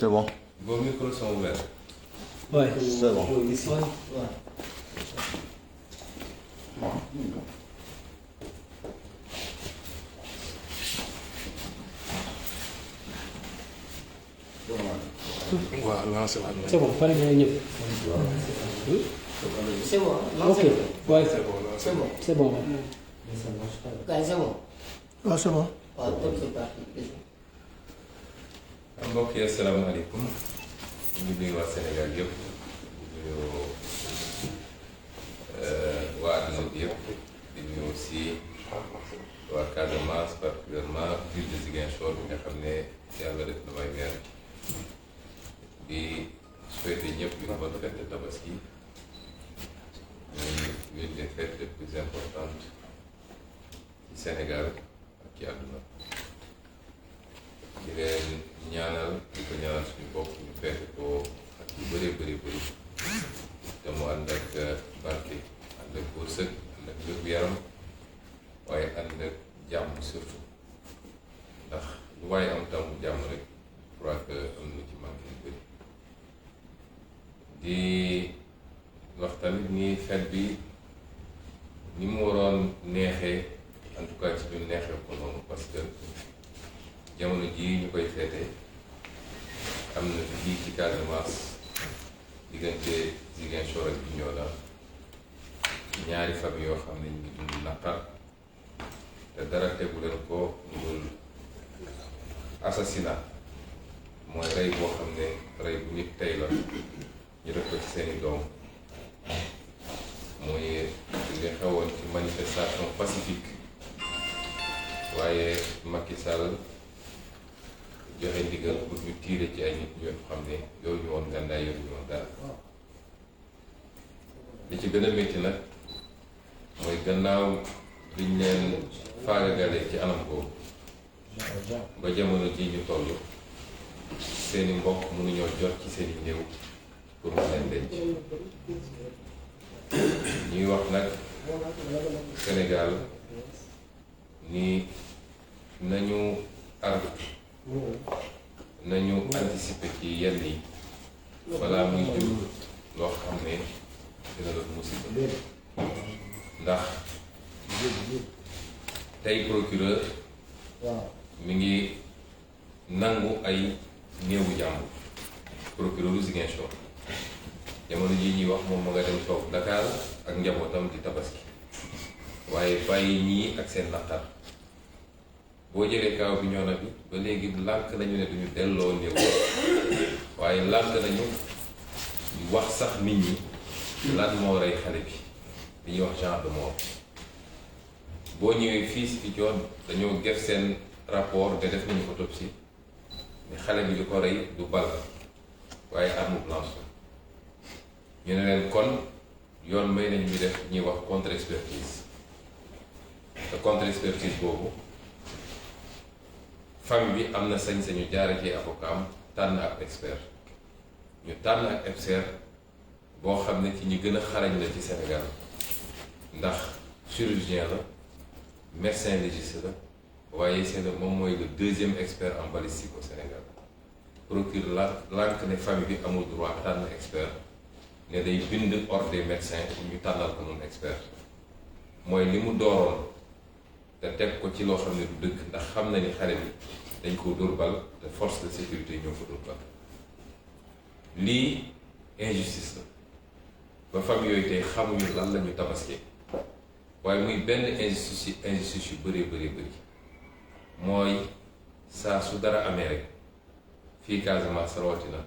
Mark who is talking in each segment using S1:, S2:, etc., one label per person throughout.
S1: C'est bon.
S2: Vos micros sont ouverts.
S3: Ouais.
S1: C'est bon.
S3: Ici. Ouais.
S4: waaw lancé waat na.
S3: C'est bon, pare nga ñëpp.
S5: C'est bon.
S3: Ok. Ouais.
S5: C'est bon.
S3: C'est bon.
S5: Gars, c'est bon.
S1: Ah, c'est bon.
S5: waaw donc c'est parti.
S2: mbokk yi asalaamaaleykum ñu ngi nuyu waa Sénégal yëpp di nuyu waa àdduna bi yëpp di nuyu aussi waa Casamance particulièrement ville de Ziguinchor bi nga xam ne yàlla def na may weer di souhaiter ñëpp une bonne fête de Tabaski muy une des fêtes les plus importantes ci Sénégal ak ci àdduna di leen ñaanal di ko ñaanal suñu bopp ñu fekk ko ak yu bëree bëri te mu ànd ak barke ànd ak wërsëg ànd ak wér-gu-yaram waaye ànd ak jàmm surtout ndax lu waaye am tam jàmm rek je crois que am na ci manqué yu bëri di wax tamit ni fête bi ni mu waroon neexee en tout cas ci ñu neexee ko noonu parce que jamono jii ñu koy feete am na fii ci Casamance diggante Ziguinchor ak Bignona ñaari famille yoo xam ne ñu ngi dund naqar te dara tegu leen ko ñu dul assassinat mooy rey boo xam ne rey bu nit tey la ñu def ko ci seeni doom mooy li xewoon ci manifestation pacifique waaye Macky Sall joxe ndigal pour ñu tiire ci ay nit ñoo xam ne yooyu ñu woon gànnaay yooyu ñu woon dara li ci gën a métti nag mooy gannaaw liñ leen faagagalee ci anam boobu ba jamono ji ñu toll seeni mbokk mënuñoo jot ci seeni néew pour mu leen denc ñuy wax nag Sénégal ni nañu arbitre nañu anticiper ci yenn yi balaa muy jur loo xam ne dina doon musiba ndax tey procureur mi ngi nangu ay néewu jàmbur procureur u Ziguinchor jamono jii ñuy wax moom ma nga dem toog Dakar ak njabootam di tabaski waaye bàyyi ñii ak seen naqar boo jëlee kaaw bi ñoo na bi ba léegi lànk nañu ne duñu delloo néew waaye lànk nañu wax sax nit ñi lan moo rey xale bi li ñuy wax genre de mort boo ñëwee fii si fi joon dañoo def seen rapport te def nañu autopsie ne xale bi di ko rey du bal waaye arme blanche ñu ne leen kon yoon may nañ ñu def ñuy wax contre expertise te contre expertise boobu famille bi am na sañ-sañu jaare ci avocat am tànn ak expert ñu tànn ak expert boo xam ne ci ñi gën a xarañ la ci Sénégal ndax chirurgien la médecin légiste la waaye c'est moom mooy le deuxième expert en balistique au Sénégal procure lànk ne famille bi amul droit tànn expert ne day bind ordre des médecins ñu tànnal ko moom expert mooy li mu dooroon te teg ko ci loo xam ne du dëgg ndax xam na ni xale bi dañ ko dóor bal te force de sécurité ñoo ko dóor bal lii injustice la ba famille yooyu tey xamuñu lan la ñu tabaskee waaye muy benn injustice yu bëree bëri mooy saa su dara amee rek fii Casamance rawatina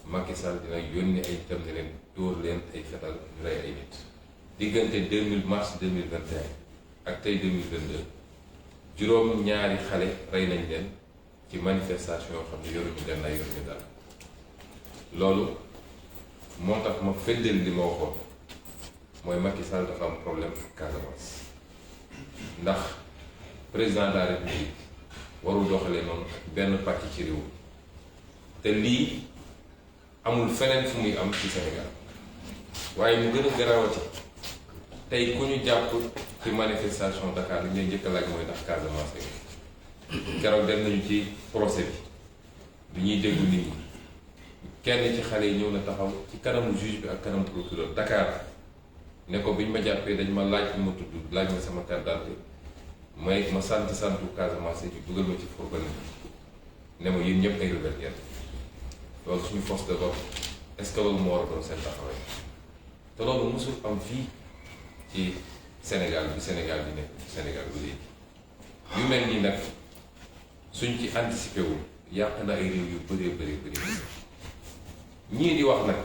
S2: Macky Sall dina yónni ay itam ne leen dóor leen ay fetal ñu rey ay nit diggante mars 2021 ak tey 2022 juróom ñaari xale rey nañ leen ci manifestation yoo xam ne yoruñu gànnaay yoruñu dara loolu moo tax ma feddal li ma waxoon mooy Macky Sall dafa am problème Casamance ndax président de la République warul doxalee noonu benn parti ci réew te lii amul feneen fu muy am ci Sénégal waaye mu gën a garawati tey ku ñu jàpp ci manifestation Dakar li ñuy njëkk a laaj mooy ndax Casamance keroog dem nañu ci procès bi ñuy déglu nit ñi kenn ci xale yi ñëw na taxaw ci kanamu juge bi ak kanamu procureur Dakar ne ko biñ ma jàppee dañ ma laaj ma tudd laaj ma sama carte d'identité ma santu Casamance ci dugal ma ci fourgon ne ma yéen ñëpp ay rebelle ngeen loolu suñu force de l'ordre est-ce que loolu moo war a doon seen taxawaay te loolu mosul am fii ci Sénégal bi nekk Sénégal bu léegi yu mel nii nag suñ ci anticipé wul yàq na ay réew yu bëree ñii di wax nag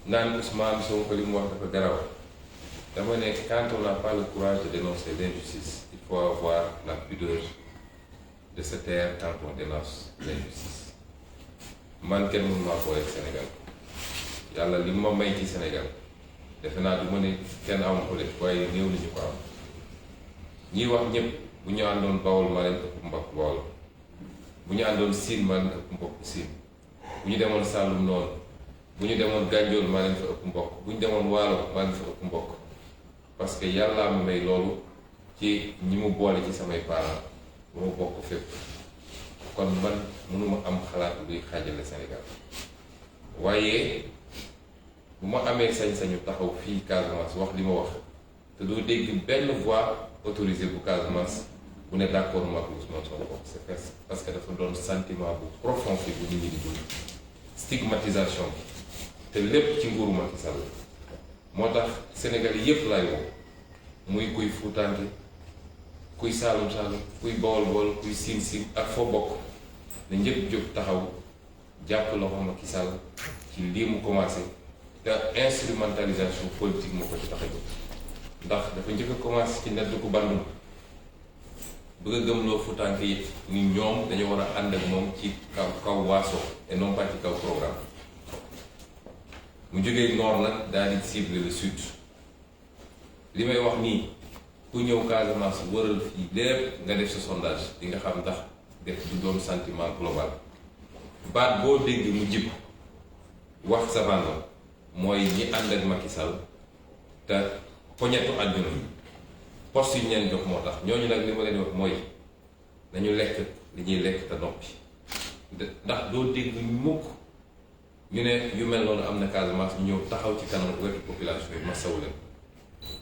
S2: naan Ousmane Sonko li mu wax dafa garaw dama ne quand on n'a pas le courage de dénoncer l'injustice il faut avoir la pudeur de se taire quand on dénonce l'injustice man kenn mënu maa booleeg Sénégal yàlla li ma may ci Sénégal defe naa du ma ne kenn am ko def waaye néew nañu ko am ñiy wax ñëpp bu ñu àndoon Bawol maa leen ëpp mbokk Bawol bu ñu àndoon Siin maa leen ëpp mbokk Siin bu ñu demoon Saalum noonu bu ñu demoon Gànjool maa leen fa ëpp mbokk bu ñu demoon Waalo maa leen fa ëpp mbokk parce que yàllaa ma may loolu ci ñi mu boole ci samay parents ba ma bokk fépp kon man mënuma am xalaat luy xaajale Sénégal waaye bu ma amee sañ-sañu taxaw fii Casamance wax li ma wax te doo dégg benn voix autorisée bu Casamance bu ne d'accord ma ak Ousmane Sonko c'est parce que dafa doon sentiment bu profond fi bu nit ñi di dund stigmatisation bi te lépp ci nguuru Macky Sall moo tax Sénégal yépp laay woo muy kuy Fuutaanke kuy Saalum kuy Bawol kuy Siin ak foo bokk na njëkk jóg taxaw jàpp loxo Macky Sall ci lii mu commencé te instrumentalisation politique moo ko ci tax a jóg ndax dafa njëkk a commencé ci nedd ku bandum bëgg a gëmloo Fuutaanke yi ni ñoom dañu war a ànd ak moom ci kaw waaso et non pas ci kaw programme mu jógee nord nag daal di cibler le sud li may wax nii ku ñëw Casamance wëral fii lépp nga def sa sondage di nga xam ndax def du doon sentiment global baat boo dégg mu jib wax sa banda mooy ñi ànd ak Macky Sall te poñetu àdduna poste yi ñu leen jox moo tax ñooñu nag li ma leen wax mooy nañu lekk li ñuy lekk te noppi ndax doo dégg mukk ñu ne yu mel noonu am na Casamance ñu ñëw taxaw ci kanam wetu population yi masawu leen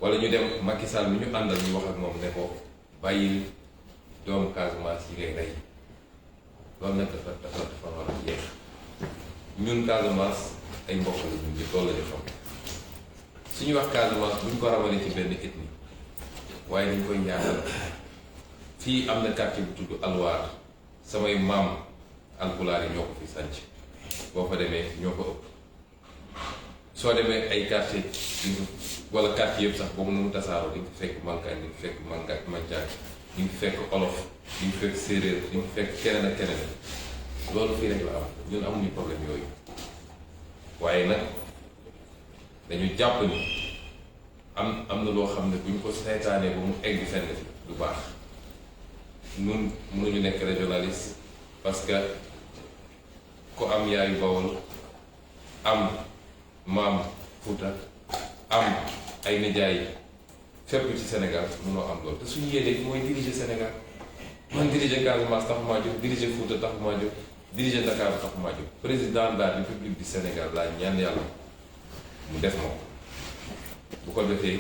S2: wala ñu dem Macky Sall mi ñu àndal ñu wax ak moom ne ko bàyyil doomu Casamance yi ngay rey loolu nag dafa war a jeex ñun Casamance ay mbokk la ñun ñëpp loolu la ñu xam suñu wax Casamance buñ ko ramalee ci benn ethnie waaye dañ koy ñaanal fii am na quartier bu tudd Alwaar samay maam alpulaar yi ñoo ko fi sànc boo fa demee ñoo ko ëpp soo demee ay quartier wala quartier yëpp sax boobu nu mu tasaaroo di nga fekk Mankaan di nga fekk Manjaak di nga fekk olof di nga fekk séeréer di nga fekk keneen ak keneen loolu fii rek la am ñun amuñu problème yooyu waaye nag dañu jàpp ni am na loo xam ne bu ñu ko seetaanee ba mu egg fenn du baax ñun mënuñu nekk régionaliste parce que ku am yaayu Bawol am maam Fuuta am ay nijaay fépp ci Sénégal mënoo am loolu te suñu yéene mooy diriger Sénégal man diriger Casamance tax maa jóg diriger Fuuta tax maa jóg diriger Dakar tax maa jóg président de la République du Sénégal laa ñaan yàlla mu def ma ko bu ko defee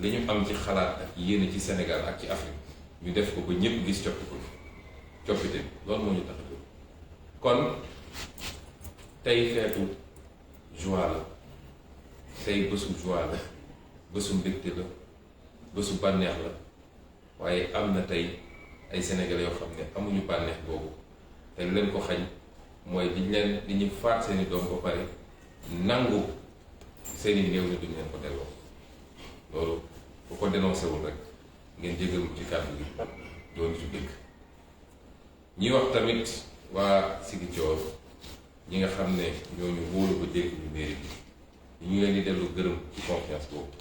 S2: li ñu am ci xalaat ak yéene ci Sénégal ak ci Afrique ñu def ko ba ñëpp gis coppite bi loolu moo ñu tax a jóg kon tey feetu joie la tey bésu joie la bésu mbégte la bésu bànneex la waaye am na tey ay sénégalais yoo xam ne amuñu bànneex boobu te lu leen ko xañ mooy li ñu faat seeni doom ba pare nangu seeni néew ne duñ leen ko delloo loolu bu ko dénoncé wul rek ngeen jégal mu ci kàddu gi doon ci dëkk ñi wax tamit waa Ziguinchor ñi nga xam ne ñooñu wóolu ba dégg ñu mairie bi ñu leen di dellu gërëm ci confiance boobu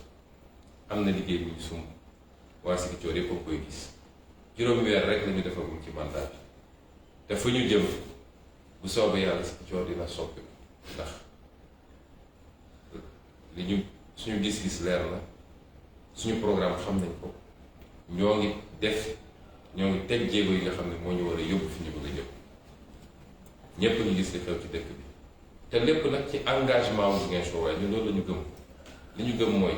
S2: am na liggéey bu ñu sumb waa Ziguinchor yëpp a koy gis juróomi weer rek la ñu defagum ci mandat bi te fu ñu jëm bu soobee yàlla Ziguinchor dina soppi ndax li ñu suñu gis-gis leer na suñu programme xam nañ ko ñoo ngi teg jéego yi nga xam ne moo ñu war a yóbbu fi ñu bëgg a jëm ñépp ñu gis li xew ci dëkk bi te lépp nag ci engagement wu Ziguinchor waaye ñun loolu la ñu gëm li ñu gëm mooy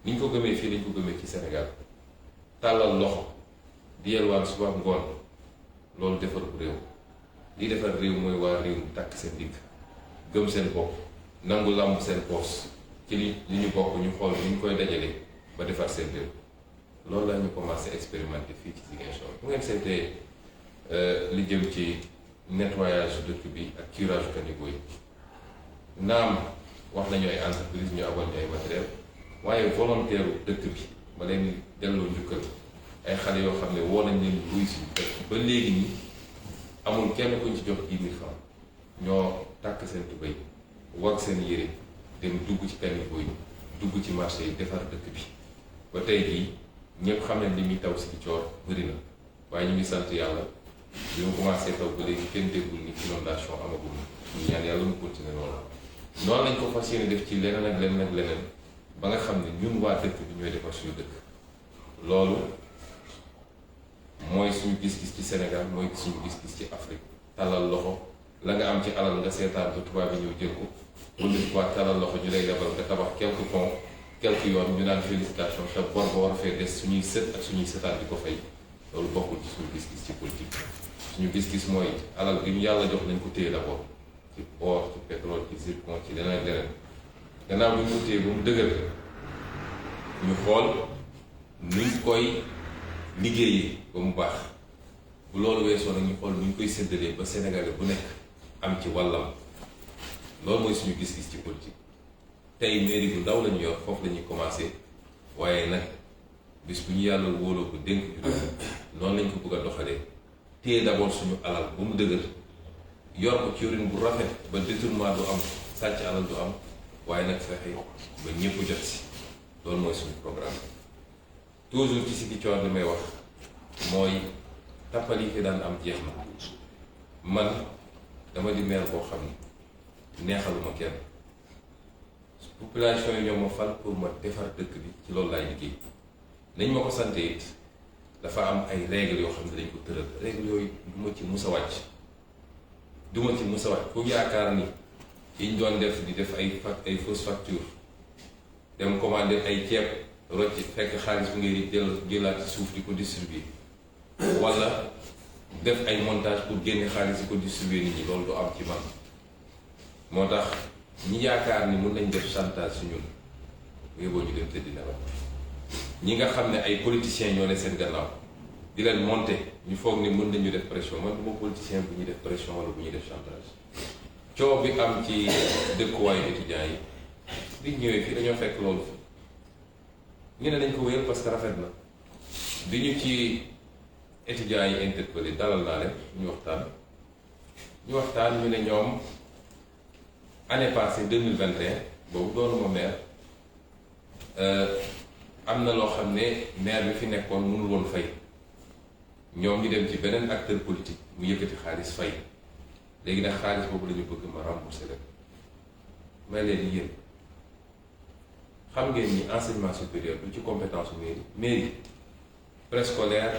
S2: ni ñu ko gëmee fii lañ ko gëmee ci Sénégal tàllal loxo di yelwaan suba ngoon loolu defar réew li defar réew mooy waa réew mi takk seen digg gëm seen bopp nangu làmb seen poos ci li ñu bokk ñu xool ni ñu koy dajalee ba defar seen réew loolu la ñu commencé expérimenter fii ci Ziguinchor bu ngeen seetee li jëm ci nettoyage dëkk bi ak curage caniveau yi naam wax nañu ay entreprise ñu abal ñu ay matériel waaye volontaire dëkk bi ma leen delloo njukkal ay xale yoo xam ne woo nañ leen luy si ba léegi nii amul kenn kuñ ci jox 10 000 francs ñoo tàkk seen tubéy wag seen yére dem dugg ci caniveau yi dugg ci marché yi defar dëkk bi ba tey jii ñëpp xam nañ li muy taw si coor bëri na waaye ñu ngi sant yàlla bi mu commencé taw ba léegi kenn déggul ni inondation amagul ñu ñaan yàlla mu continuer noonu lañ ko fas yéene def ci leneen ak leneen ak leneen ba nga xam ne ñun waa dëkk bi ñooy defar suñu dëkk loolu mooy suñu gis-gis ci Sénégal mooy suñu gis-gis ci Afrique tàllal loxo la nga am ci alal nga seetaan ba tubaab bi ñëw jël ko wala tubaab tàllal loxo ñu lay lebal nga tabax quelques ponts quelques yoon ñu naan félicitation te bor ba war a fee des suñuy sët ak suñuy sëtaat di ko fay loolu bokkul ci suñu gis-gis ci politique suñu gis-gis mooy alal gi ñu yàlla jox nañ ko téye d'abord ci or ci pétrole ci zircon ci leneen ak leneen gannaaw bu ñu ko téye ba mu dëgër ñu xool nuñ koy liggéeyee ba mu baax bu loolu weesoo nag ñu xool nuñ koy séddalee ba Sénégalais bu nekk am ci wàllam loolu mooy suñu gis-gis ci politique tey mairie bu ndaw lañu yor foofu la ñuy commencé waaye nag bis bu ñu yàlla wóoloo ko dénk ju noonu lañ ko bëgg a doxalee téye d'abord suñu alal ba mu dëgër yor ko ci yorin bu rafet ba détournement du am sàcc alal du am waaye nag fexe ba ñëpp jot si loolu mooy suñu programme toujours ci Ziguinchor li may wax mooy tappal yi fi daan am jeex na man dama di maire boo xam ne neexaluma kenn population yi ñoo ma fal pour ma defar dëkk bi ci loolu laay liggéey nañ ma ko sante it dafa am ay règles yoo xam ne dañ ko tëral règles yooyu du ma ci mus a wàcc du ma ci mus a wàcc ku yaakaar ni yiñ doon def di def ay fausse facture dem commander ay ceeb rocc fekk xaalis bi ngay jëlaat ci suuf di ko distribuer wala def ay montage pour génne xaalis di ko distribuer nit ñi loolu du am ci man moo tax ñi yaakaar ni mun nañ def chantage su ñun yóbboo ñu dem tëddi nelaw ñi nga xam ne ay politiciens ñoo ne seen gannaaw di leen monter ñu foog ni mën nañu def pression man du ma politicien bu ñuy def pression wala bu ñuy def chantage coow bi am ci dëkkuwaayu étudiants yi biñ ñëwee fii dañoo fekk loolu ñu ne dañ ko wéyal parce que rafet na bi ñu ci étudiants yi interpellé dalal naa leen ñu waxtaan ñu ne ñoom année passée 2021 boobu doonu ma maire am na loo xam ne maire bi fi nekkoon mënul woon fay ñoom ñu dem ci beneen acteur politique mu yëkkati xaalis fay léegi nag xaalis boobu la ñu bëgg ma rembourser leen may leen yéen xam ngeen ni enseignement supérieur du ci compétence mairie préscolaire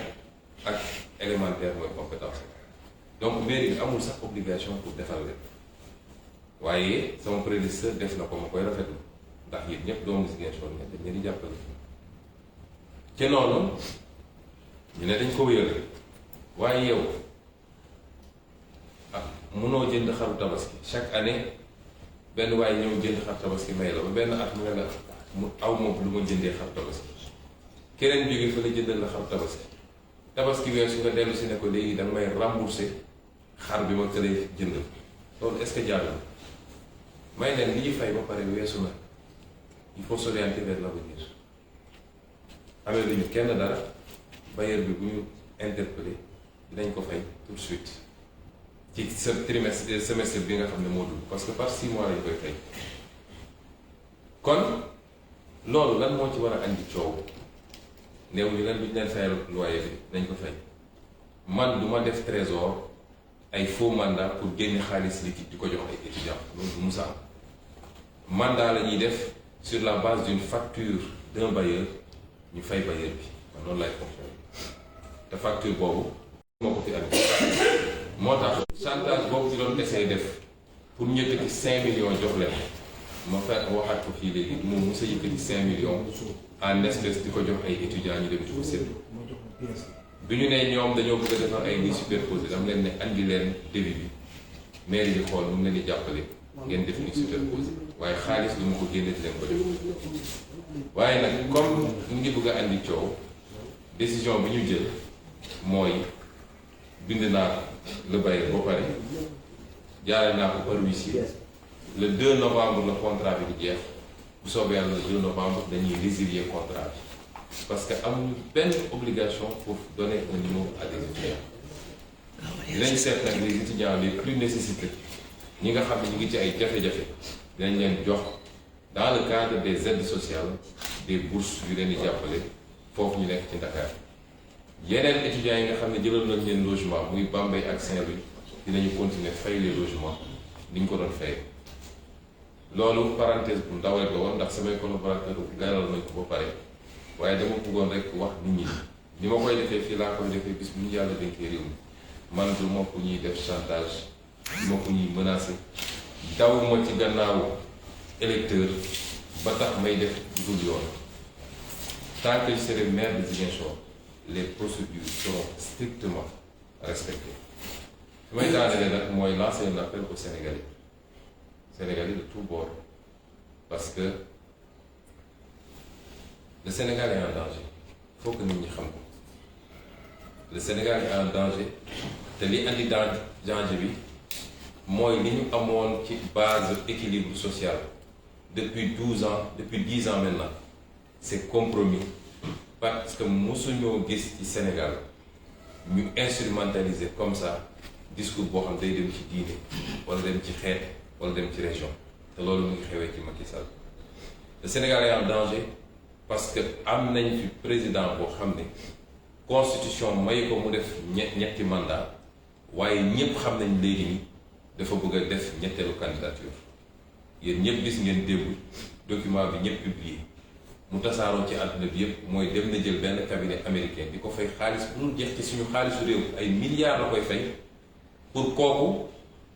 S2: ak élémentaire mooy compétence donc mairie bi amul sax obligation pour defal leen waaye sama prédécesseur def na ko ma koy rafetlu ndax yéen ñëpp doomu Ziguinchor ne dañ leen di jàppale ci noonu ñu ne dañ ko wéyal waaye yow mënoo jënd xaru tabaski chaque année benn waaye ñëw jënd xar tabaski may la ba benn at mu ne la mu aw moom lu ma jëndee xar tabaski keneen jóge fa la jëndal la xar tabaski weesu nga dellu si ne ko léegi danga may rembourser xar bi ma këlee jënd loolu est-ce que jaadu may leen li ñu fay ba pare weesu na il faut s'orienter vers l'avenir amee lu ñu kenn dara bailleur bi bu ñu interpellé dinañ ko fay tout de suite ci sa semestre bi nga xam ne moo dugg parce que par 6 mois lañ koy fay kon loolu lan moo ci war a andi coow néew ñu leen duñ leen fayal loyer bi nañ ko fay man du ma def trésor ay faux mandat pour génne xaalis liquide di ko jox ay étudiants loolu du musa am mandat la ñuy def sur la base d'une facture d'un bailleur ñu fay bailleur bi man noonu laay fonctionner te facture boobu moo ko fi andi moo tax chantage boobu ci doon essayé def pour ñu yëkkati 5 millions jox leen ma fekk waxaat ko fii léegi moom mos a yëkkati 5 millions en espèce di ko jox ay étudiants ñu dem di ko séddu bi ñu ne ñoom dañoo bëgg a defar ay lits superposés dama leen ne andi leen débit bi mairie bi xool nu mu leen di jàppale ngeen def lits superposés waaye xaalis lu mu ko génne di leen ko def waaye nag comme mu ngi bëgg a andi coow décision bi ñu jël mooy bind naa le bailleur ba pare jaare naa ko par huissier le 2 novembre le contrat bi di jeex bu soobee yàlla le 2 novembre dañuy résilier contrat bi parce que amuñu benn obligation pour donner un numéro à des étudiants dinañ seet nag les étudiants les plus nécessités ñi nga xam ne ñu ngi ci ay jafe-jafe dinañ leen jox dans le cadre des aides sociales des bourses yu leen di jàppale foofu ñu nekk ci Dakar yeneen étudiants yi nga xam ne jëloon nañ leen logement muy Bambey ak Saint-Louis dinañu continuer fay les logements ni ñu ko doon fay loolu parenthèse bu ndaw rek la woon ndax samay collaborateurs gaaral nañ ko ba pare waaye dama bëggoon rek wax nit ñi ni ma koy defee fii laa koy defee bis bu ñu yàlla dénkee réew mi man du ma ko ñuy def chantage du ma ko ñuy menacer daw ma ci gannaawu électeur ba tax may def dul yoon tant que je serai maire de Ziguinchor les procédures seront strictement respectées fi may daanelee nag mooy lancer un appel aux Sénégalais de tous bords parce que le Sénégal est en danger il faut que nit ñi xam ko le Sénégal est en danger te li andi danger bi mooy li ñu amoon ci base équilibre social depuis 12 ans depuis 10 ans maintenant c'est compromis parce que mosuñoo gis ci Sénégal ñu instrumentaliser comme ça discours boo xam day dem ci diine wala dem ci xeet wala dem ci région te loolu mu ngi xewee ci Macky Sall le Sénégal est en danger parce que am nañ fi président boo xam ne constitution may ko mu def ñetti mandat waaye ñépp xam nañ léegi ni dafa bëgg a def ñetteelu candidature yéen ñépp gis ngeen démb document bi ñépp publié mu tasaaroo ci àdduna bi yépp mooy dem na jël benn cabinet américain di ko fay xaalis bu dul jeex ci suñu xaalisu réew ay milliards la koy fay pour kooku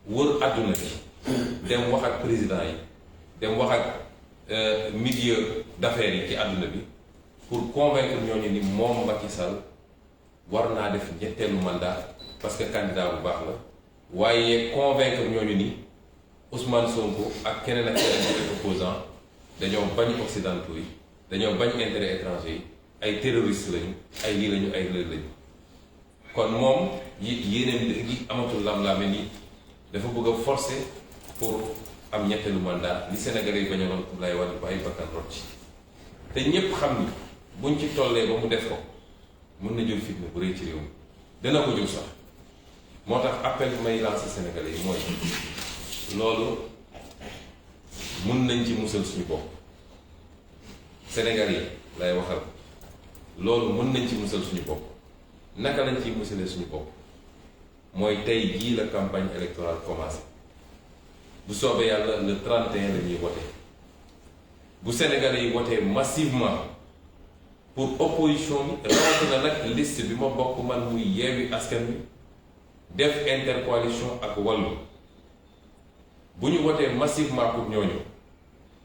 S2: wër àdduna bi dem wax ak président yi dem wax ak milieu d'affaires yi ci àdduna bi pour convaincre ñooñu ni moom Macky Sall war naa def ñetteelu mandat parce que candidat bu baax la waaye convaincre ñooñu ni Ousmane Sonko ak keneen ak keneen ci opposant dañoo bañ occidentaux yi dañoo bañ intérêt étranger yi ay terroristes lañu ay lii lañu ay lël lañu kon moom yéeneen yi amatul lam-laame nii dafa bëgg a forcer pour am ñetteelu mandat li Sénégalais yi bañoon Abdoulaye Wade ba ay bakkan rot ci te ñépp xam ni buñ ci tollee ba mu def ko mën na jël fitna bu rëy ci réew mi dana ko jël sax moo tax appel bi may lancer Sénégalais yi mooy loolu mun nañ ci musal suñu bopp Sénégalais yi lay waxal loolu mën nañ ci musal suñu bopp naka lañ ciy musalee suñu bopp mooy tey jii la campagne électorale commencé bu soobee yàlla le 31 la ñuy voté bu Sénégalais yi voté massivement pour opposition bi rawatina nag liste bi ma bokk man muy Yewwi Askan Wi def intercoalition ak Wallu bu ñu voté massivement pour ñooñu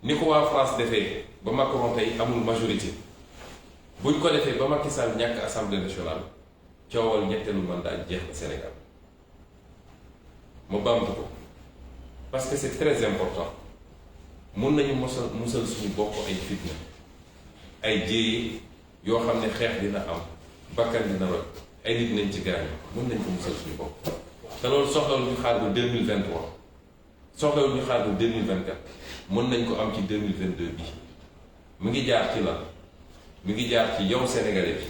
S2: ni ko waa France defee ba Macron tey amul majorité bu ñu ko defee ba Macky Sall ñàkk assemblée nationale coowal ñetteelu mandat jeex na Sénégal ma bamtu ko parce que c'est très important mun nañu musal suñu bopp ay fitna ay jéey yoo xam ne xeex dina am bakkan dina rot ay nit nañ ci gaañ mun nañ ko musal suñu bopp te loolu soxlawul ñu xaar ba 2023 soxlawul ñu xaar ba 2024 mën nañ ko am ci 2022 bi mu ngi jaar ci la mi ngi jaar ci yow Sénégalais bi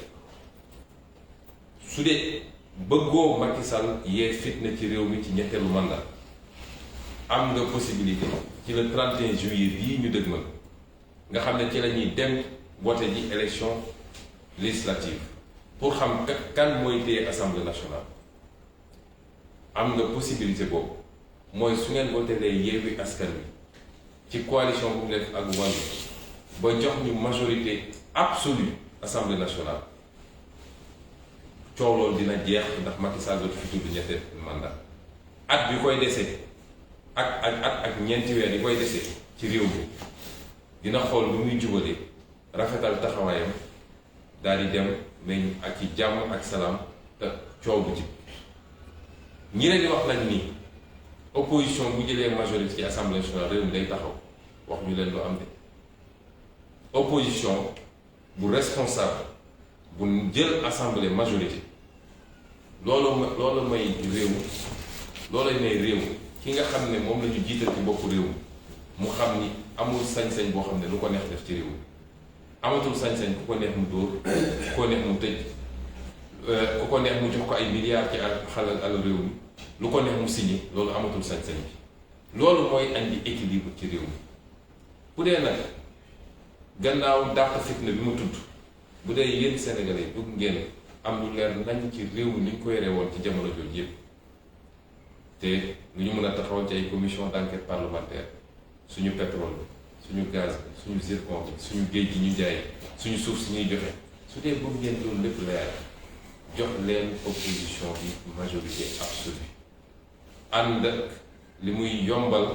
S2: su dee bëggoo Macky Sall yee fitna ci réew mi ci ñetteelu mandat am nga possibilité ci le 31 juillet bii ñu dëgmal nga xam ne ci la ñuy dem voté ji élection législative pour xam kan mooy téye assemblée nationale am nga possibilité boobu mooy su ngeen voté lee Yewwi Askan Wi ci coalition bu mu def ak Wallu ba jox ñu majorité absolue assemblée nationale coow loolu dina jeex ndax Macky Sall dootu fi tudd ñetteel mandat at bi koy desee ak ñeenti weer yi koy dese ci réew mi dina xool lu muy jubale rafetal taxawaayam daal di dem nañ ak ci jàmm ak salaam te coow bu jib ñi leen di wax nañ ni opposition bu jëlee majorité ci assemblée nationale réew mi day taxaw wax ñu leen lu am de opposition bu responsable bu jël assemblée majorité loolu may réew loolu may réew ki nga xam ne moom la ñu jiital ci boppu réew mu xam ni amul sañ-sañ boo xam ne lu ko neex def ci réew mi amatul sañ-sañ ku ko neex mu dóor ku ko neex mu tëj ku ko neex mu jox ko ay milliards ci xalal réew mi lu ko neex mu signé loolu amatul sañ-sañ bi loolu mooy andi équilibre ci réew mi bu dee nag gannaaw dàq fitna bi mu tudd bu dee yéen Sénégalais bëgg ngeen am lu leer nañ ci réew mi ni ñu ko yoree woon ci jamono jooju yëpp te lu ñu mën a taxawal ci ay commission d'enquête parlementaire suñu pétrole suñu gaz bi suñu zircon bi suñu géej gi ñu jaay suñu suuf si ñuy joxe su dee bëgg ngeen loolu lépp leer jox leen opposition bi majorité absolue ànd ak li muy yombal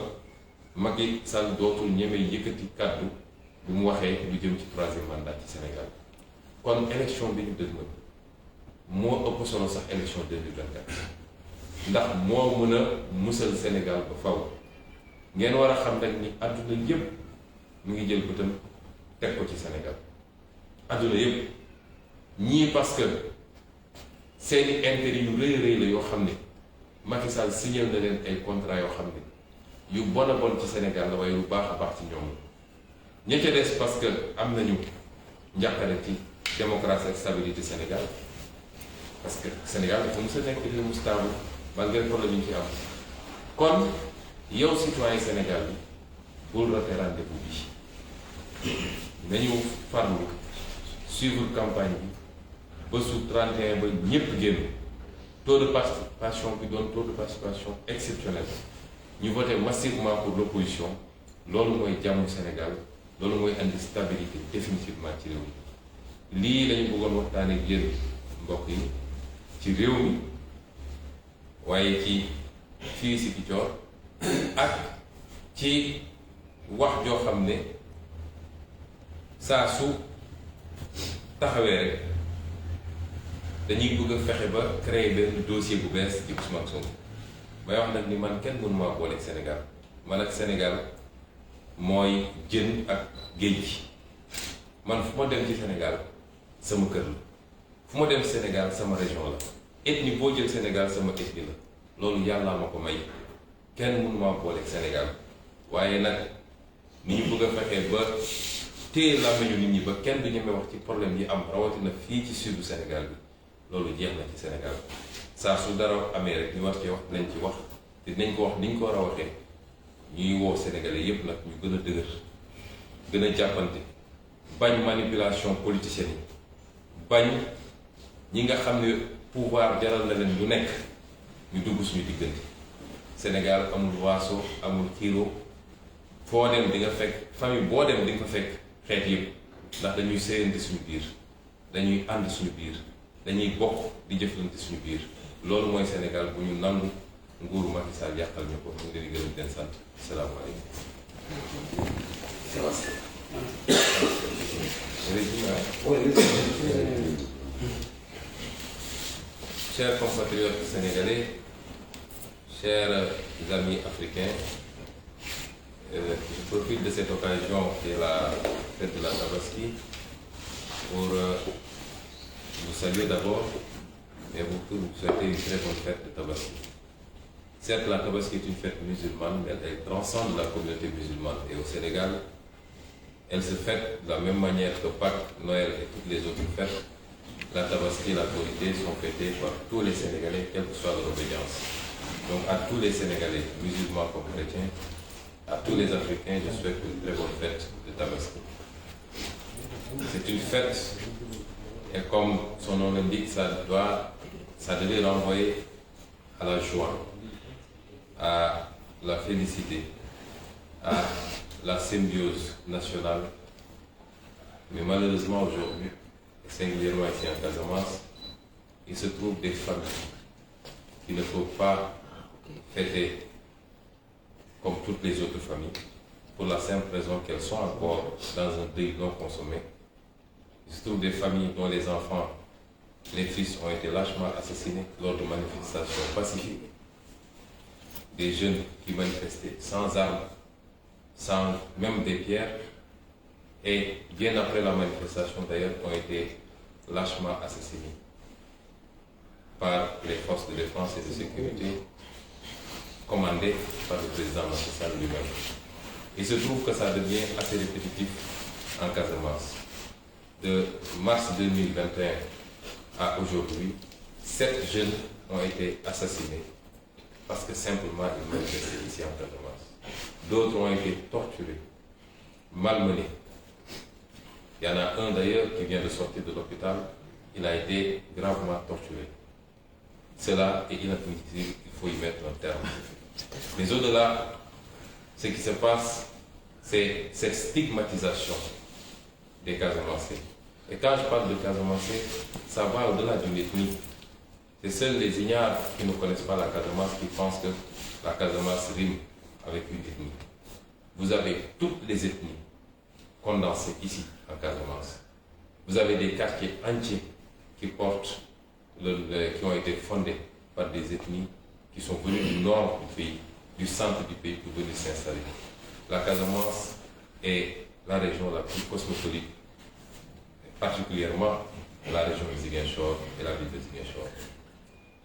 S2: Macky Sall dootul ñeme yëkkati kàddu bi mu waxee lu jëm ci troisième mandat ci Sénégal kon élection bi ñu dëgmal moo ëpp solo sax élection 2024 ndax moo mën a musal Sénégal ba faw ngeen war a xam rek ni àdduna yépp mu ngi jël bëtam teg ko ci Sénégal àdduna yépp ñii parce que seeni intérêt yu rëy rëy la yoo xam ne Macky Sall signé na leen ay contrat yoo xam ne yu bon a bon ci Sénégal la waaye lu baax a baax ci ñoom ña ca des parce que am nañu njàqare ci démocratie ak stabilité Sénégal parce que Sénégal dafa mos a nekk réew mu stable malgré problème yi ñu ci am kon yow citoyen Sénégal bi bul rater rendez-vous bi nañu farlu suivre campagne bi ba su 31 ba ñépp génn taux de participation bi doon taux de participation exceptionnel ñu voté massivement pour l'opposition loolu mooy jàmmu Sénégal loolu mooy indi stabilité définitivement ci réew mi lii lañu bëggoon waxtaane ak yéen mbokk yi ci réew mi waaye ci fii si Ziguinchor ak ci wax joo xam ne saa su taxawee rek dañuy bëgg a fexe ba créer benn dossier bu bees ci Ousmane Sonko may wax nag ni man kenn mënu maa booleeg Sénégal man ak Sénégal mooy jën ak géej gi man fu ma dem ci Sénégal sama kër la fu ma dem Sénégal sama région la ethnie boo jël Sénégal sama ethnie la loolu yàllaa ma ko may kenn mënu maa booleeg Sénégal waaye nag ni ñu bëgg a fexee ba téye làmmiñu nit ñi ba kenn du ñeme wax ci problème yi am rawatina fii ci sudu Sénégal bi loolu jeex na ci Sénégal saa su dara amee rek ñu war cee wax dinañ ci wax te dinañ ko wax ni ñu ko war a waxee ñuy woo Sénégalais yépp nag ñu gën a dëgër gën a jàppante bañ manipulation politicienne yi bañ ñi nga xam ne pouvoir jaral na leen lu nekk ñu dugg suñu diggante Sénégal amul waaso amul xiiro foo dem di nga fekk famille boo dem di nga fa fekk xeet yépp ndax dañuy séyante suñu biir dañuy ànd suñu biir dañuy bokk di jëflante suñu biir loolu mooy Sénégal bu ñu nangu nguuru Macky Sall yàqal ñu ko ñu ngi leen di gërëm di leen sant salaamaaleykum. Chers compatriotes sénégalais, chers amis africains, je profite de cette occasion qui est la fête de la Tabaski pour vous saluer d'abord et vous souhaiter une très bonne fête de Tabaski. Certes, la Tabaski est une fête musulmane, mais elle transcende la communauté musulmane. Et au Sénégal, elle se fête de la même manière que Pâques, Noël et toutes les autres fêtes. La Tabaski et la Korité sont fêtées par tous les Sénégalais, quelle que soit leur obédience. Donc à tous les Sénégalais, musulmans comme chrétiens, à tous les Africains, je souhaite une très bonne fête de Tabaski. C'est une fête, et comme son nom l'indique, ça devait renvoyer à la joie, à la félicité, à la symbiose nationale. Mais malheureusement aujourd'hui, et singulièrement ici en Casamance, il se trouve des familles qui ne peuvent pas fêter comme toutes les autres familles, pour la simple raison qu'elles sont encore dans un deuil non consommé. Il se trouve des familles dont les enfants, les fils ont été lâchement assassinés lors de manifestations pacifiques. Des jeunes qui manifestaient sans armes, sans même des pierres, et bien après la manifestation d'ailleurs, ont été lâchement assassinés par les forces de défense et de sécurité commandées par le président Macky Sall lui-même. Il se trouve que ça devient assez répétitif en Casamance. De mars 2021 à aujourd'hui, 7 jeunes ont été assassinés parce que simplement ils manifestaient ici en Casamance. D'autres ont été torturés, malmenés. Il y en a un d'ailleurs qui vient de sortir de l'hôpital, il a été gravement torturé. Cela est inadmissible, il faut y mettre un terme. Mais au-delà, ce qui se passe, c'est cette stigmatisation des Casamancés. Et quand je parle de Casamancés, ça va au-delà d'une ethnie. C'est seuls les ignares qui ne connaissent pas la Casamance qui pensent que la Casamance rime avec une ethnie. Vous avez toutes les ethnies condensées ici en Casamance. Vous avez des quartiers entiers qui portent, qui ont été fondés par des ethnies qui sont venues du nord du pays, du centre du pays pour venir s'installer. La Casamance est la région la plus cosmopolite, particulièrement la région de Ziguinchor et la ville de Ziguinchor.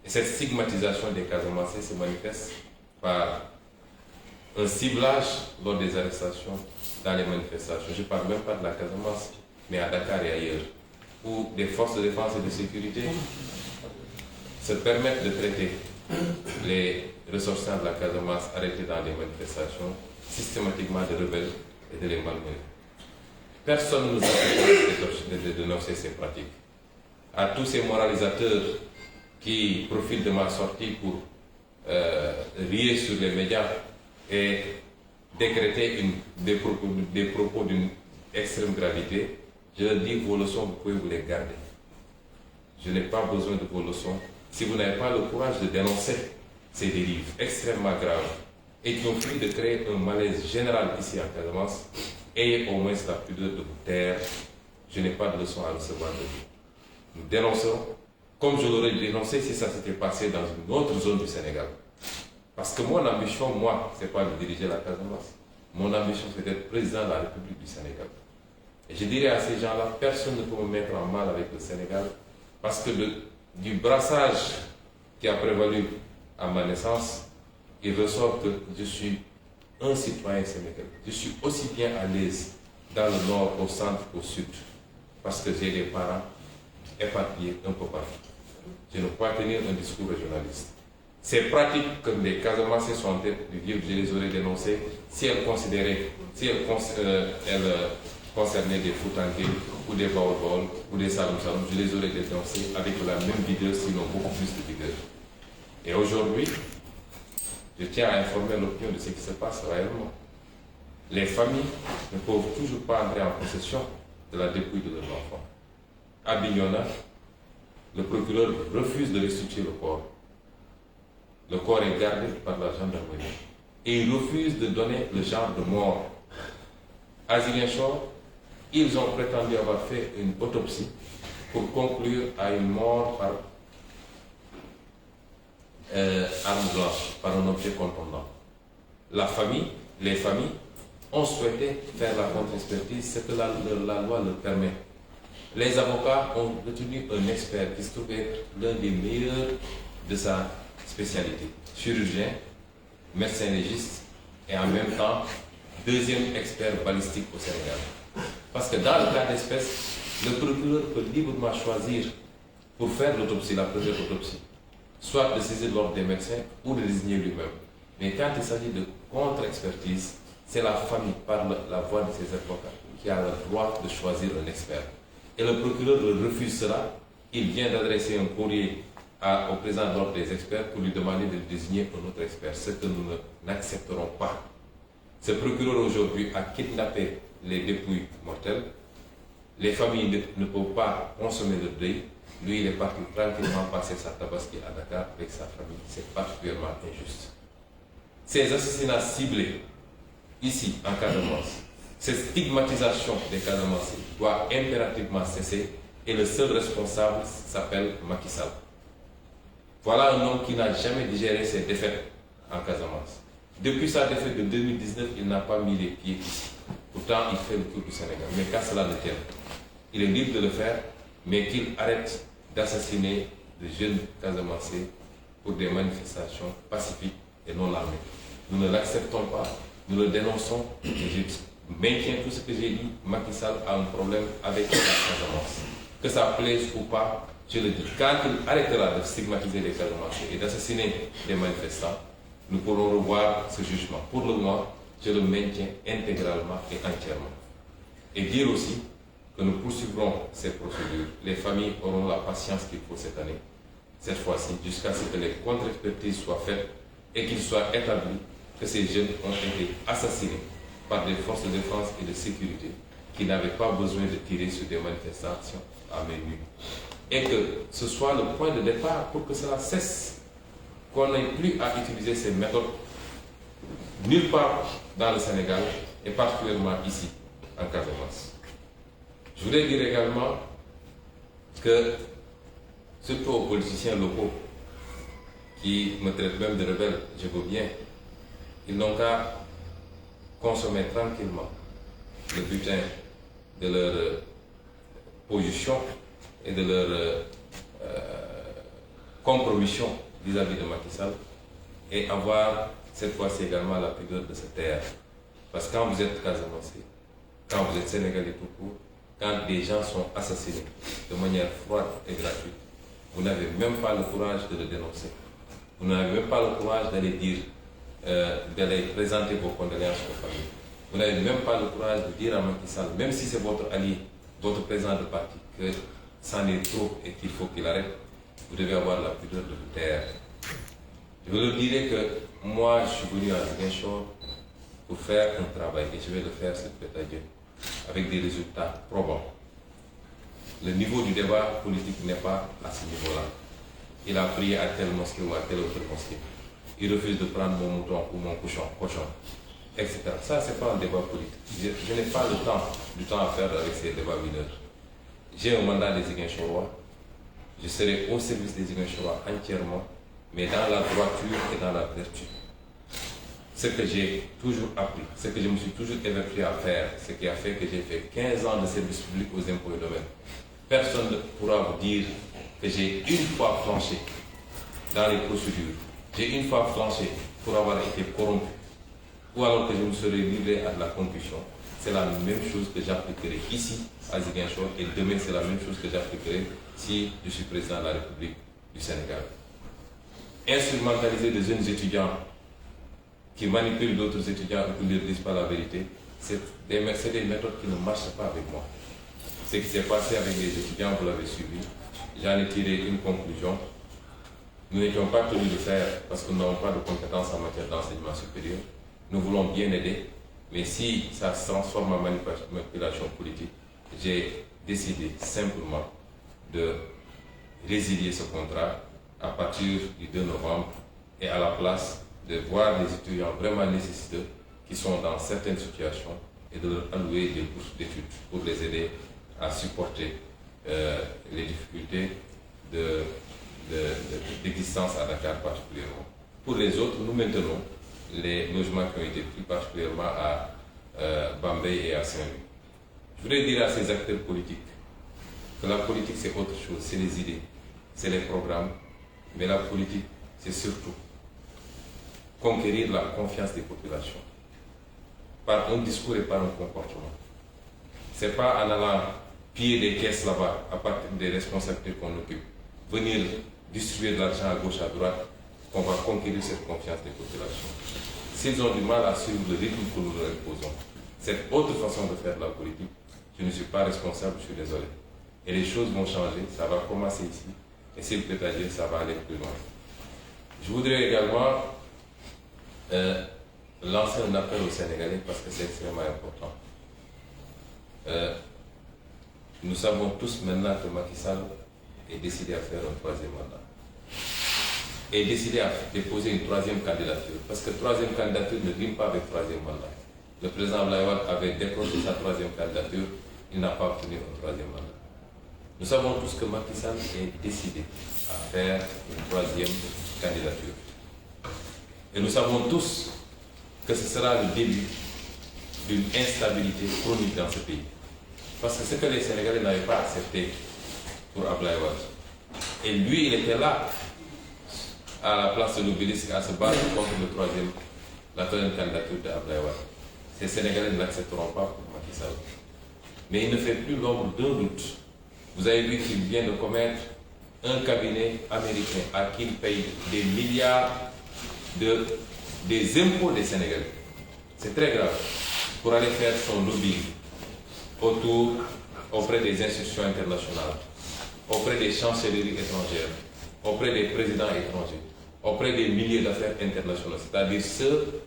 S2: Et cette stigmatisation des Casamancés se manifeste par un ciblage lors des arrestations dans les manifestations. Je ne parle même pas de la Casamance, mais à Dakar et ailleurs, où des forces de défense et de sécurité se permettent de traiter les ressortissants de la Casamance arrêtés dans des manifestations systématiquement de rebelles et de les malmener. Personne ne nous empêche de dénoncer ces pratiques. À tous ces moralisateurs qui profitent de ma sortie pour rier sur les médias et décréter des propos d'une extrême gravité, je leur dis vos leçons, vous pouvez vous les garder. Je n'ai pas besoin de vos leçons si vous n'avez pas le courage de dénoncer ces dérives extrêmement graves et qui ont pris de créer un malaise général ici en Casamance. Ayez au moins la pudeur de vous taire. Je n'ai pas de leçon à recevoir de vous. Nous dénoncerons comme je l'aurais dénoncé si ça s'était passé dans une autre zone du Sénégal. Parce que mon ambition, moi, ce n'est pas de diriger la Casamance. Mon ambition, c'est d'être président de la République du Sénégal. Et je dirais à ces gens-là, personne ne peut me mettre en mal avec le Sénégal, parce que du brassage qui a prévalu à ma naissance, il ressort que je suis un citoyen sénégalais. Je suis aussi bien à l'aise dans le nord, au centre, au sud, parce que j'ai des parents éparpillés un peu partout. Je ne peux pas tenir un discours régionaliste. Ces pratiques que les Casamancés sont en train de vivre, je les aurais dénoncées si elles concernaient des Foutanké ou des Baol ou des Saloum, je les aurais dénoncées avec la même vigueur, sinon beaucoup plus de vigueur. Et aujourd'hui, je tiens à informer l'opinion de ce qui se passe réellement. Les familles ne peuvent toujours pas entrer en possession de la dépouille de leurs enfants. À Bignona, le procureur refuse de restituer le corps. Le corps est gardé par la gendarmerie. Et il refuse de donner le genre de mort. À Ziguinchor, ils ont prétendu avoir fait une autopsie pour conclure à une mort par arme blanche, par un objet contondant. Les familles ont souhaité faire la contre-expertise, ce que la loi leur permet. Les avocats ont retenu un expert qui se trouve être l'un des meilleurs de sa spécialité, chirurgien, médecin légiste et en même temps deuxième expert balistique au Sénégal. Parce que dans le cas d'espèce, le procureur peut librement choisir pour faire l'autopsie, la première autopsie, soit de saisir l'ordre des médecins ou de désigner lui-même. Mais quand il s'agit de contre-expertise, c'est la famille, par la voix de ses avocats, qui a le droit de choisir un expert. Et le procureur refuse cela. Il vient d'adresser un courrier au président de l'ordre des experts pour lui demander de désigner un autre expert, ce que nous n'accepterons pas. Ce procureur aujourd'hui a kidnappé les dépouilles mortelles. Les familles ne peuvent pas consommer le deuil. Lui, il est parti tranquillement passer sa tabaski à Dakar avec sa famille. C'est particulièrement injuste. ces assassinats ciblés ici en Casamance, cette stigmatisation des Casamancés doit impérativement cesser et le seul responsable s'appelle Macky Sall. Voilà un homme qui n'a jamais digéré ses défaites en Casamance. Depuis sa défaite de 2019, il n'a pas mis les pieds ici. Pourtant, il fait le tour du Sénégal. Mais qu'à cela ne tienne, il est libre de le faire, mais qu'il arrête d'assassiner de jeunes Casamancés pour des manifestations pacifiques et non armées. Nous ne l'acceptons pas, nous le dénonçons, et je maintiens tout ce que j'ai dit. Macky Sall a un problème avec la Casamance. Que ça plaise ou pas, je le dis. Quand il arrêtera de stigmatiser les Casamancés et d'assassiner les manifestants, nous pourrons revoir ce jugement. Pour le moment, je le maintiens intégralement et entièrement. Et dire aussi que nous poursuivrons ces procédures. Les familles auront la patience qu'il faut cette année, cette fois-ci, jusqu'à ce que les contre-expertises soient faites et qu'il soit établi que ces jeunes ont été assassinés par des forces de défense et de sécurité qui n'avaient pas besoin de tirer sur des manifestations à main nue. Et que ce soit le point de départ pour que cela cesse, qu'on n'ait plus à utiliser ces méthodes nulle part dans le Sénégal et particulièrement ici, en Casamance. Je voudrais dire également que, surtout aux politiciens locaux qui me traitent même de rebelle, je veux bien, ils n'ont qu'à consommer tranquillement le butin de leur position et de leur compromission vis-à-vis de Macky Sall et avoir cette fois-ci également la pudeur de se taire. Parce que quand vous êtes Casamancé, quand vous êtes Sénégalais tout court, quand des gens sont assassinés de manière froide et gratuite, vous n'avez même pas le courage de le dénoncer. Vous n'avez même pas le courage d'aller dire, d'aller présenter vos condoléances aux familles. Vous n'avez même pas le courage de dire à Macky Sall, même si c'est votre allié, votre président de parti, que c'en est trop et qu'il faut qu'il arrête. Vous devez avoir la pudeur de vous taire. Je vous dirai que moi, je suis venu à Ziguinchor pour faire un travail et je vais le faire, s'il plaît à Dieu, avec des résultats probants. Le niveau du débat politique n'est pas à ce niveau-là. Il a prié à telle mosquée ou à telle autre mosquée. Il refuse de prendre mon mouton ou mon cochon, etc. Ça, ce n'est pas un débat politique. Je n'ai pas du temps à faire avec ces débats mineurs. J'ai un mandat des Ziguinchorois. Je serai au service des Ziguinchorois entièrement, mais dans la droiture et dans la vertu. Ce que j'ai toujours appris, ce que je me suis toujours évertué à faire, ce qui a fait que j'ai fait 15 ans de service public aux impôts et domaines. Personne ne pourra vous dire que j'ai une fois flanché dans les procédures. J'ai une fois flanché pour avoir été corrompu, ou alors que je me serais livré à de la concussion. C'est la même chose que j'appliquerai ici, à Ziguinchor, et demain c'est la même chose que j'appliquerai si je suis président de la République du Sénégal. Instrumentaliser des jeunes étudiants qui manipulent d'autres étudiants et qui ne leur disent pas la vérité, c'est des méthodes qui ne marchent pas avec moi. Ce qui s'est passé avec les étudiants, vous l'avez suivi, j'en ai tiré une conclusion. Nous n'étions pas tenus de faire parce que nous n'avons pas de compétences en matière d'enseignement supérieur. Nous voulons bien aider, mais si ça se transforme en manipulation politique, j'ai décidé simplement de résilier ce contrat à partir du 2 novembre et à la place de voir des étudiants vraiment nécessiteux qui sont dans certaines situations et de leur allouer des bourses d'études pour les aider à supporter les difficultés d'existence à Dakar particulièrement. Pour les autres, nous maintenons les logements qui ont été pris particulièrement à Bambey et à Saint-Louis. Je voudrais dire à ces acteurs politiques que la politique c'est autre chose, c'est les idées, c'est les programmes, mais la politique c'est surtout conquérir la confiance des populations par un discours et par un comportement. Ce n'est pas en allant piller des caisses là-bas à partir des responsabilités qu'on occupe, venir distribuer de l'argent à gauche, à droite, qu'on va conquérir cette confiance des populations. S'ils ont du mal à suivre le rythme que nous leur imposons, cette autre façon de faire de la politique, je ne suis pas responsable, je suis désolé. Et les choses vont changer, ça va commencer ici, et s'il plaît à Dieu, ça va aller plus loin. Je voudrais également lancer un appel aux Sénégalais parce que c'est extrêmement important. Nous savons tous maintenant que Macky Sall est décidé à faire un troisième mandat. ait décidé à déposer une troisième candidature. Parce que troisième candidature ne rime pas avec troisième mandat. Le président Abdoulaye Wade avait décroché sa troisième candidature, il n'a pas obtenu un troisième mandat. Nous savons tous que Macky Sall est décidé à faire une troisième candidature. Et nous savons tous que ce sera le début d'une instabilité chronique dans ce pays. Parce que ce que les Sénégalais n'avaient pas accepté pour Abdoulaye Wade. Et lui, il était là, à la place de l'Obélisque, à se battre contre la troisième candidature d'Abdoulaye Wade. Ces Sénégalais ne l'accepteront pas pour Macky Sall. Mais il ne fait plus l'ombre d'un doute. Vous avez vu qu'il vient de commettre un cabinet américain à qui il paye des milliards des impôts des Sénégalais. C'est très grave. Pour aller faire son lobby auprès des institutions internationales, auprès des chancelleries étrangères, auprès des présidents étrangers, auprès des milliers d'affaires internationaux, c'est-à-dire ceux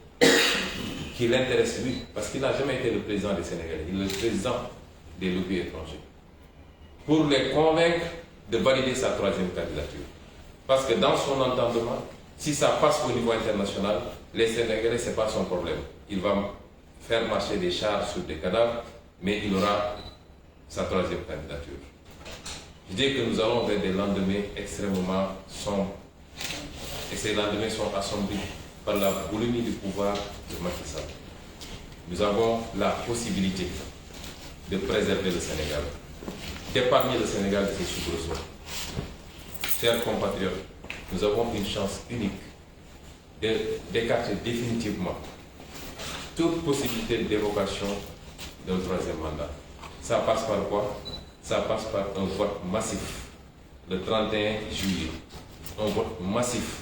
S2: qui l'intéressent lui, parce qu'il n'a jamais été le président des Sénégalais, il est le président des lobbies étrangers, pour les convaincre de valider sa troisième candidature. Parce que dans son entendement, si ça passe au niveau international, les Sénégalais, ce n'est pas son problème. Il va faire marcher des chars sur des cadavres, mais il aura sa troisième candidature. Je dis que nous allons vers des lendemains extrêmement sombres. Et ces lendemains sont assombris par la boulimie du pouvoir de Macky Sall. Nous avons la possibilité de préserver le Sénégal, d'épargner le Sénégal de ses soubresauts. Chers compatriotes, nous avons une chance unique d'écarter définitivement toute possibilité d'évocation d'un troisième mandat. Ça passe par quoi? Ça passe par un vote massif le 31 juillet. Un vote massif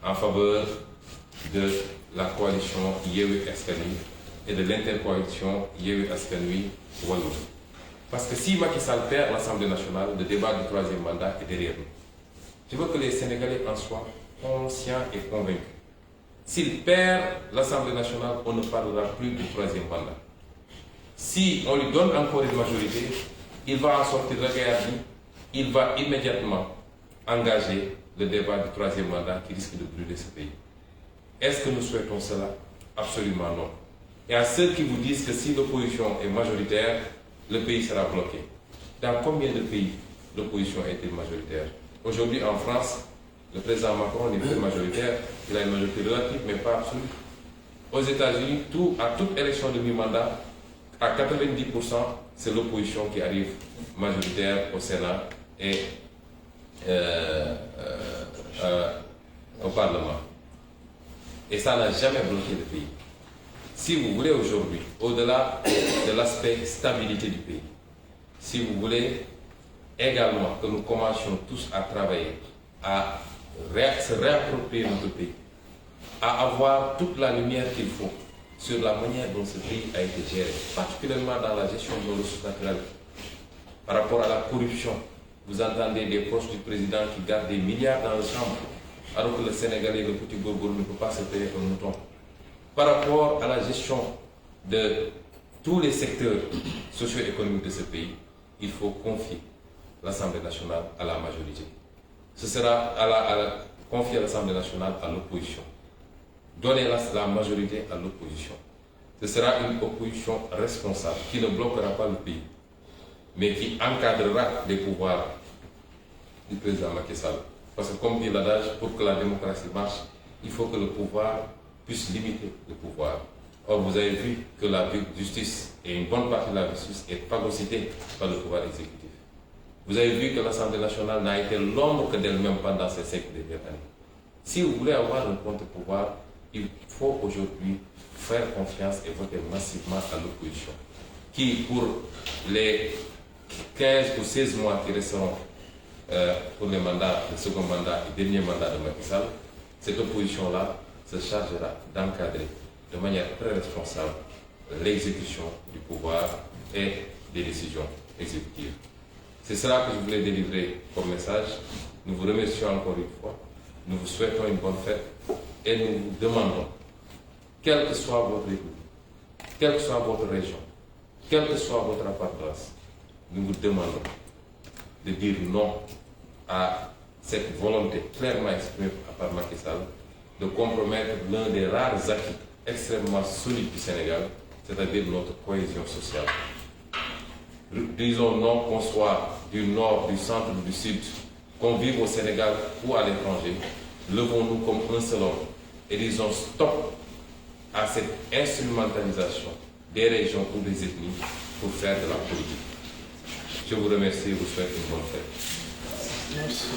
S2: en faveur de la coalition Yewwi Askan Wi et de l'intercoalition Yewwi Askan Wi Wallu. Parce que si Macky Sall perd l'Assemblée nationale, le débat du troisième mandat est derrière nous. Je veux que les Sénégalais en soient conscients et convaincus. S'il perd l'Assemblée nationale, on ne parlera plus du troisième mandat. Si on lui donne encore une majorité, il va en sortir regardé, il va immédiatement engager le débat du troisième mandat qui risque de brûler ce pays. Est-ce que nous souhaitons cela? Absolument non. Et à ceux qui vous disent que si l'opposition est majoritaire, le pays sera bloqué. Dans combien de pays l'opposition a été majoritaire? Aujourd'hui en France, le président Macron n'est plus majoritaire, il a une majorité relative mais pas absolue. Aux États-Unis, à toute élection de mi-mandat, à 90%, c'est l'opposition qui arrive majoritaire au Sénat et au Parlement. Et ça n'a jamais bloqué le pays. Si vous voulez aujourd'hui, au-delà de l'aspect stabilité du pays, si vous voulez également que nous commencions tous à travailler, à se réapproprier notre pays, à avoir toute la lumière qu'il faut sur la manière dont ce pays a été géré, particulièrement dans la gestion de nos ressources naturelles. Par rapport à la corruption, vous entendez des proches du président qui gardent des milliards dans le chambre, alors que le Sénégalais, le petit gourgour, ne peut pas se payer un mouton. Par rapport à la gestion de tous les secteurs socio-économiques de ce pays, il faut confier l'Assemblée nationale à la majorité. Ce sera confier l'Assemblée nationale à l'opposition. Donner la majorité à l'opposition. Ce sera une opposition responsable qui ne bloquera pas le pays, mais qui encadrera les pouvoirs du président Macky Sall. Parce que comme dit l'adage, pour que la démocratie marche, il faut que le pouvoir puisse limiter le pouvoir. Or, vous avez vu que la justice, et une bonne partie de la justice, est phagocytée par le pouvoir exécutif. Vous avez vu que l'Assemblée nationale n'a été l'ombre que d'elle-même pendant ces 5 dernières années. Si vous voulez avoir un contre-pouvoir, il faut aujourd'hui faire confiance et voter massivement à l'opposition, qui, pour les 15 ou 16 mois qui resteront pour les mandats, le second mandat et dernier mandat de Macky Sall, cette opposition-là se chargera d'encadrer de manière très responsable l'exécution du pouvoir et des décisions exécutives. C'est cela que je voulais délivrer comme message. Nous vous remercions encore une fois. Nous vous souhaitons une bonne fête et nous vous demandons, quelle que soit votre république, quelle que soit votre région, quelle que soit votre appartenance, nous vous demandons de dire non à cette volonté clairement exprimée par Macky Sall de compromettre l'un des rares acquis extrêmement solides du Sénégal, c'est-à-dire notre cohésion sociale. Disons non qu'on soit du nord, du centre, du sud, qu'on vive au Sénégal ou à l'étranger, levons-nous comme un seul homme et disons stop à cette instrumentalisation des régions ou des ethnies pour faire de la politique. Je vous remercie et vous souhaite une bonne fête.
S3: Merci.